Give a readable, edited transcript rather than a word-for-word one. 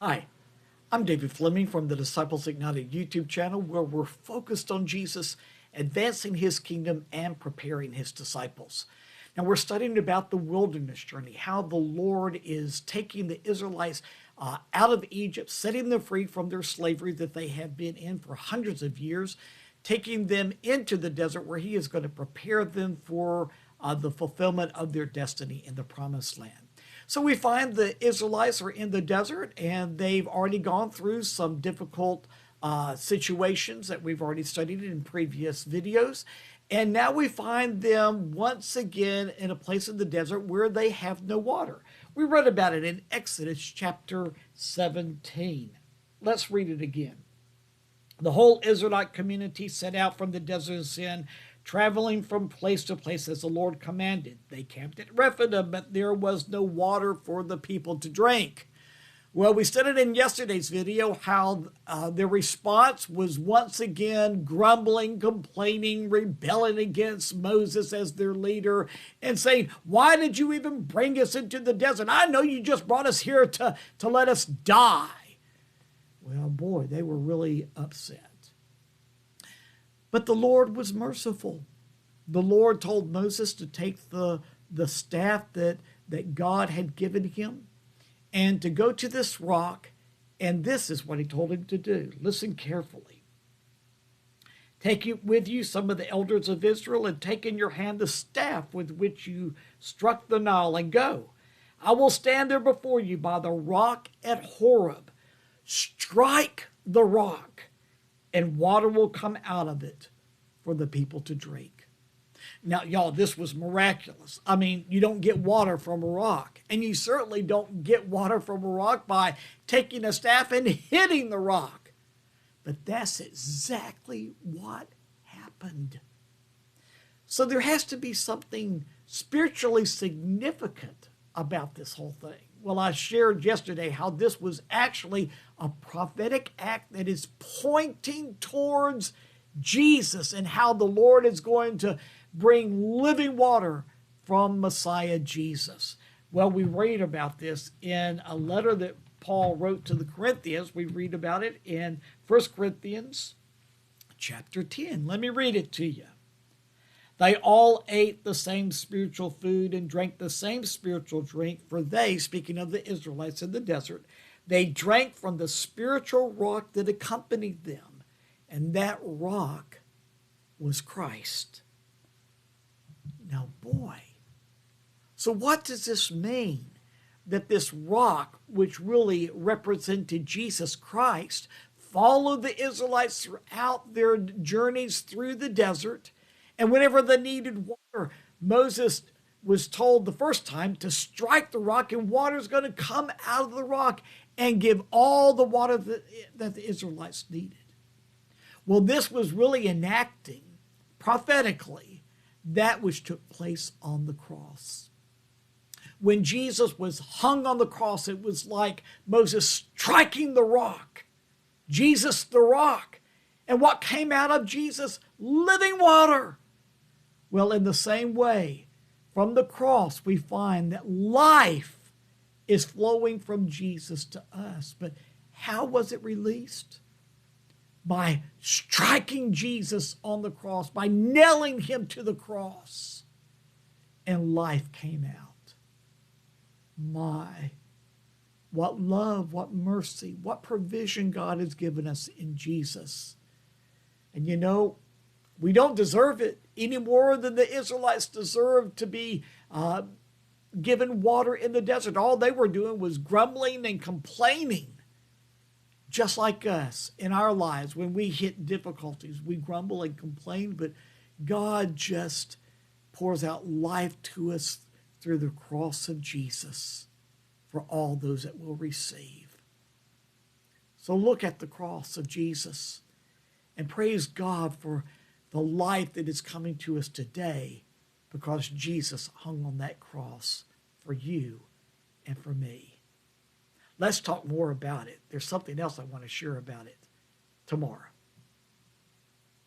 Hi, I'm David Fleming from the Disciples Ignited YouTube channel, where we're focused on Jesus, advancing his kingdom, and preparing his disciples. Now, we're studying about the wilderness journey, how the Lord is taking the Israelites out of Egypt, setting them free from their slavery that they have been in for hundreds of years, taking them into the desert where he is going to prepare them for the fulfillment of their destiny in the promised land. So we find the Israelites are in the desert and they've already gone through some difficult situations that we've already studied in previous videos. And now we find them once again in a place in the desert where they have no water. We read about it in Exodus chapter 17. Let's read it again. The whole Israelite community set out from the desert of Sin, traveling from place to place as the Lord commanded. They camped at Rephidim, but there was no water for the people to drink. Well, we studied in yesterday's video how their response was once again grumbling, complaining, rebelling against Moses as their leader, and saying, "Why did you even bring us into the desert? I know you just brought us here to let us die." Well, boy, they were really upset. But the Lord was merciful. The Lord told Moses to take the staff that God had given him and to go to this rock, and this is what he told him to do. Listen carefully. Take with you some of the elders of Israel, and take in your hand the staff with which you struck the Nile, and go. I will stand there before you by the rock at Horeb. Strike the rock, and water will come out of it for the people to drink. Now, y'all, this was miraculous. I mean, you don't get water from a rock, and you certainly don't get water from a rock by taking a staff and hitting the rock. But that's exactly what happened. So there has to be something spiritually significant about this whole thing. Well, I shared yesterday how this was actually a prophetic act that is pointing towards Jesus and how the Lord is going to bring living water from Messiah Jesus. Well, we read about this in a letter that Paul wrote to the Corinthians. We read about it in 1 Corinthians chapter 10. Let me read it to you. They all ate the same spiritual food and drank the same spiritual drink, for they, speaking of the Israelites in the desert, they drank from the spiritual rock that accompanied them, and that rock was Christ. Now, boy, so what does this mean? That this rock, which really represented Jesus Christ, followed the Israelites throughout their journeys through the desert, and whenever they needed water, Moses was told the first time to strike the rock, and water is going to come out of the rock and give all the water that the Israelites needed. Well, this was really enacting prophetically that which took place on the cross. When Jesus was hung on the cross, it was like Moses striking the rock. Jesus the rock. And what came out of Jesus? Living water. Well, in the same way, from the cross, we find that life is flowing from Jesus to us. But how was it released? By striking Jesus on the cross, by nailing him to the cross, and life came out. My, what love, what mercy, what provision God has given us in Jesus. And you know, we don't deserve it any more than the Israelites deserved to be given water in the desert. All they were doing was grumbling and complaining. Just like us in our lives, when we hit difficulties, we grumble and complain, but God just pours out life to us through the cross of Jesus for all those that will receive. So look at the cross of Jesus and praise God for the life that is coming to us today because Jesus hung on that cross for you and for me. Let's talk more about it. There's something else I want to share about it tomorrow.